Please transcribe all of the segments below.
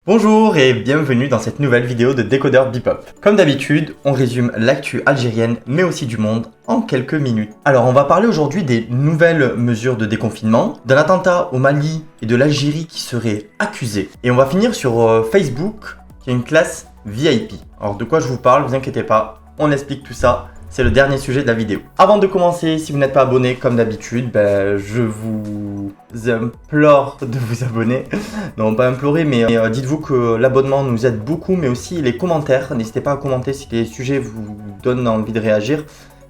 Bonjour et bienvenue dans cette nouvelle vidéo de Décodeur Bebop. Comme d'habitude, on résume l'actu algérienne mais aussi du monde en quelques minutes. Alors on va parler aujourd'hui des nouvelles mesures de déconfinement, d'un attentat au Mali et de l'Algérie qui serait accusé. Et on va finir sur Facebook qui est une classe VIP. Alors de quoi je vous parle, vous inquiétez pas, on explique tout ça. C'est le dernier sujet de la vidéo. Avant de commencer, si vous n'êtes pas abonné comme d'habitude, je vous implore de vous abonner. Non, pas implorer, mais dites-vous que l'abonnement nous aide beaucoup, mais aussi les commentaires. N'hésitez pas à commenter si les sujets vous donnent envie de réagir,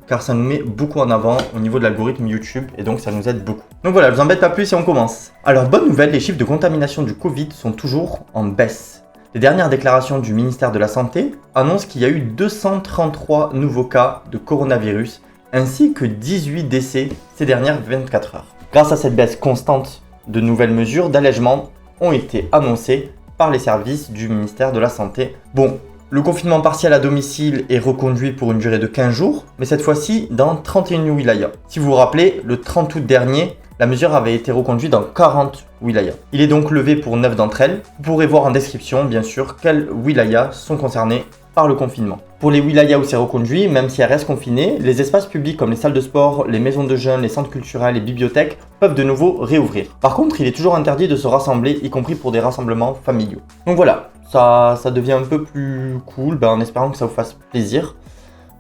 car ça nous met beaucoup en avant au niveau de l'algorithme YouTube, et donc ça nous aide beaucoup. Donc voilà, je vous embête pas plus et on commence. Alors bonne nouvelle, les chiffres de contamination du Covid sont toujours en baisse. Les dernières déclarations du ministère de la Santé annoncent qu'il y a eu 233 nouveaux cas de coronavirus ainsi que 18 décès ces dernières 24 heures. Grâce à cette baisse constante, de nouvelles mesures d'allègement ont été annoncées par les services du ministère de la Santé. Bon, le confinement partiel à domicile est reconduit pour une durée de 15 jours, mais cette fois-ci dans 31 wilayas. Si vous vous rappelez, le 30 août dernier, la mesure avait été reconduite dans 40 wilayas. Il est donc levé pour 9 d'entre elles. Vous pourrez voir en description, bien sûr, quelles wilayas sont concernées par le confinement. Pour les wilayas où c'est reconduit, même si elles restent confinées, les espaces publics comme les salles de sport, les maisons de jeunes, les centres culturels, les bibliothèques peuvent de nouveau réouvrir. Par contre, il est toujours interdit de se rassembler, y compris pour des rassemblements familiaux. Donc voilà, ça devient un peu plus cool, en espérant que ça vous fasse plaisir.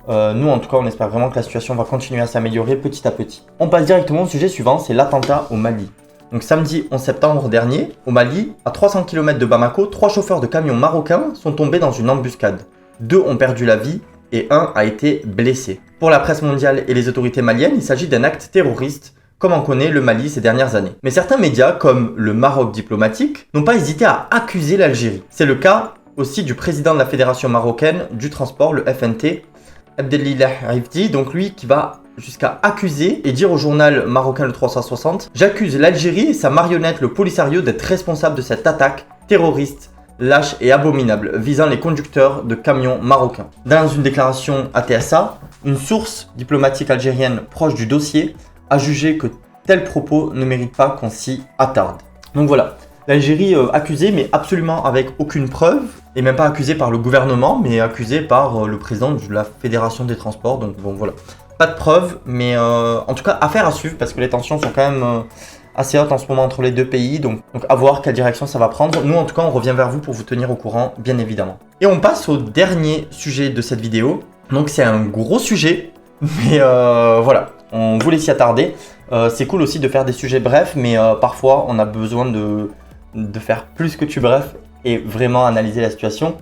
Nous en tout cas on espère vraiment que la situation va continuer à s'améliorer petit à petit. On passe directement au sujet suivant, c'est l'attentat au Mali. Donc samedi 11 septembre dernier, au Mali, à 300 km de Bamako, 3 chauffeurs de camions marocains sont tombés dans une embuscade. 2 ont perdu la vie et 1 a été blessé. Pour la presse mondiale et les autorités maliennes, il s'agit d'un acte terroriste, comme on connaît le Mali ces dernières années. Mais certains médias, comme le Maroc diplomatique, n'ont pas hésité à accuser l'Algérie. C'est le cas aussi du président de la Fédération marocaine du transport, le FNT, Abdelillah Rifdi, donc lui qui va jusqu'à accuser et dire au journal marocain le 360 « J'accuse l'Algérie et sa marionnette le Polisario d'être responsable de cette attaque terroriste, lâche et abominable visant les conducteurs de camions marocains ». Dans une déclaration à TSA, une source diplomatique algérienne proche du dossier a jugé que tels propos ne méritent pas qu'on s'y attarde. Donc voilà. L'Algérie accusée, mais absolument avec aucune preuve, et même pas accusée par le gouvernement, mais accusée par le président de la Fédération des Transports. Donc bon voilà, pas de preuve, mais en tout cas affaire à suivre parce que les tensions sont quand même assez hautes en ce moment entre les deux pays. Donc à voir quelle direction ça va prendre. Nous en tout cas on revient vers vous pour vous tenir au courant, bien évidemment. Et on passe au dernier sujet de cette vidéo. Donc c'est un gros sujet, mais voilà, on voulait s'y attarder. C'est cool aussi de faire des sujets brefs, mais parfois on a besoin de faire plus que tu bref et vraiment analyser la situation.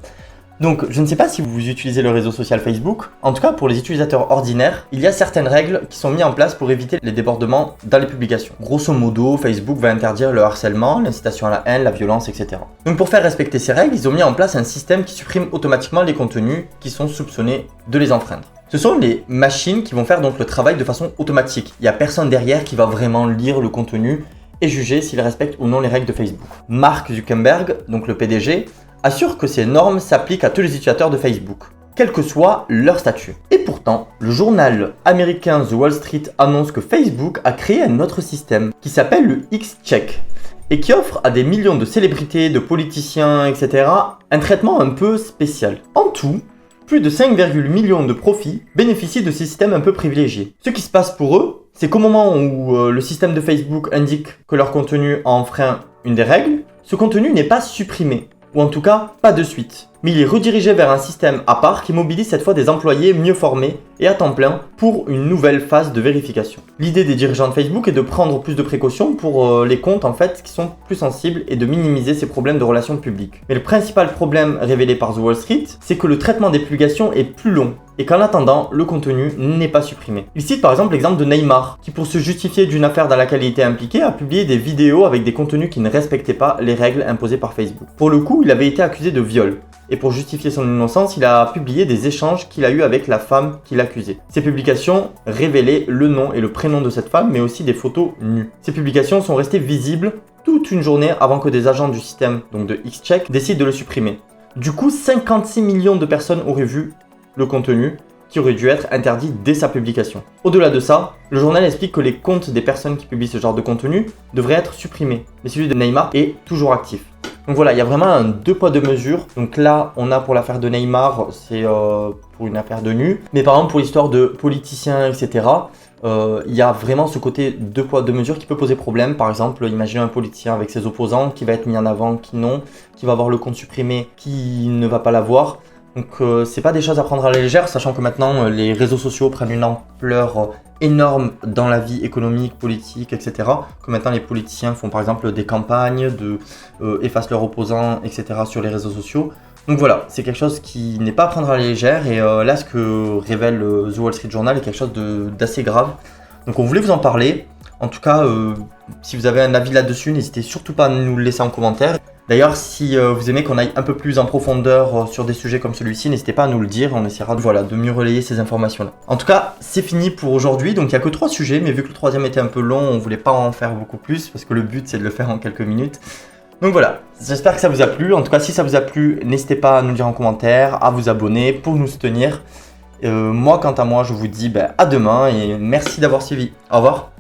Donc je ne sais pas si vous utilisez le réseau social Facebook. En tout cas pour les utilisateurs ordinaires, il y a certaines règles qui sont mises en place pour éviter les débordements dans les publications. Grosso modo, Facebook va interdire le harcèlement, l'incitation à la haine, la violence, etc. Donc pour faire respecter ces règles, ils ont mis en place un système qui supprime automatiquement les contenus qui sont soupçonnés de les enfreindre. Ce sont les machines qui vont faire donc le travail de façon automatique. Il n'y a personne derrière qui va vraiment lire le contenu et juger s'il respecte ou non les règles de Facebook. Mark Zuckerberg, donc le PDG, assure que ces normes s'appliquent à tous les utilisateurs de Facebook, quel que soit leur statut. Et pourtant, le journal américain The Wall Street annonce que Facebook a créé un autre système qui s'appelle le X-Check et qui offre à des millions de célébrités, de politiciens, etc. un traitement un peu spécial. En tout, plus de 5,8 millions de profits bénéficient de ces systèmes un peu privilégiés. Ce qui se passe pour eux, c'est qu'au moment où le système de Facebook indique que leur contenu a enfreint une des règles, ce contenu n'est pas supprimé, ou en tout cas pas de suite. Mais il est redirigé vers un système à part qui mobilise cette fois des employés mieux formés et à temps plein pour une nouvelle phase de vérification. L'idée des dirigeants de Facebook est de prendre plus de précautions pour les comptes en fait qui sont plus sensibles et de minimiser ces problèmes de relations publiques. Mais le principal problème révélé par The Wall Street, c'est que le traitement des publications est plus long et qu'en attendant, le contenu n'est pas supprimé. Il cite par exemple l'exemple de Neymar, qui pour se justifier d'une affaire dans laquelle il était impliqué, a publié des vidéos avec des contenus qui ne respectaient pas les règles imposées par Facebook. Pour le coup, il avait été accusé de viol. Et pour justifier son innocence, il a publié des échanges qu'il a eus avec la femme qu'il accusait. Ces publications révélaient le nom et le prénom de cette femme, mais aussi des photos nues. Ces publications sont restées visibles toute une journée avant que des agents du système, donc de X-Check, décident de le supprimer. Du coup, 56 millions de personnes auraient vu le contenu qui aurait dû être interdit dès sa publication. Au-delà de ça, le journal explique que les comptes des personnes qui publient ce genre de contenu devraient être supprimés, mais celui de Neymar est toujours actif. Donc voilà, il y a vraiment un deux poids deux mesures. Donc là, on a pour l'affaire de Neymar, c'est pour une affaire de nu. Mais par exemple, pour l'histoire de politiciens, etc., il y a vraiment ce côté deux poids deux mesures qui peut poser problème. Par exemple, imaginez un politicien avec ses opposants qui va être mis en avant, qui non, qui va avoir le compte supprimé, qui ne va pas l'avoir. Donc c'est pas des choses à prendre à la légère, sachant que maintenant les réseaux sociaux prennent une ampleur énorme dans la vie économique, politique, etc. Que maintenant les politiciens font par exemple des campagnes, effacent leurs opposants, etc. sur les réseaux sociaux. Donc voilà, c'est quelque chose qui n'est pas à prendre à la légère et là ce que révèle The Wall Street Journal est quelque chose d'assez grave. Donc on voulait vous en parler. En tout cas, si vous avez un avis là-dessus, n'hésitez surtout pas à nous le laisser en commentaire. D'ailleurs, si vous aimez qu'on aille un peu plus en profondeur sur des sujets comme celui-ci, n'hésitez pas à nous le dire, on essaiera de mieux relayer ces informations-là. En tout cas, c'est fini pour aujourd'hui, donc il n'y a que 3 sujets, mais vu que le troisième était un peu long, on voulait pas en faire beaucoup plus, parce que le but c'est de le faire en quelques minutes. Donc voilà, j'espère que ça vous a plu. En tout cas, si ça vous a plu, n'hésitez pas à nous le dire en commentaire, à vous abonner pour nous soutenir. Moi, quant à moi, je vous dis à demain et merci d'avoir suivi. Au revoir.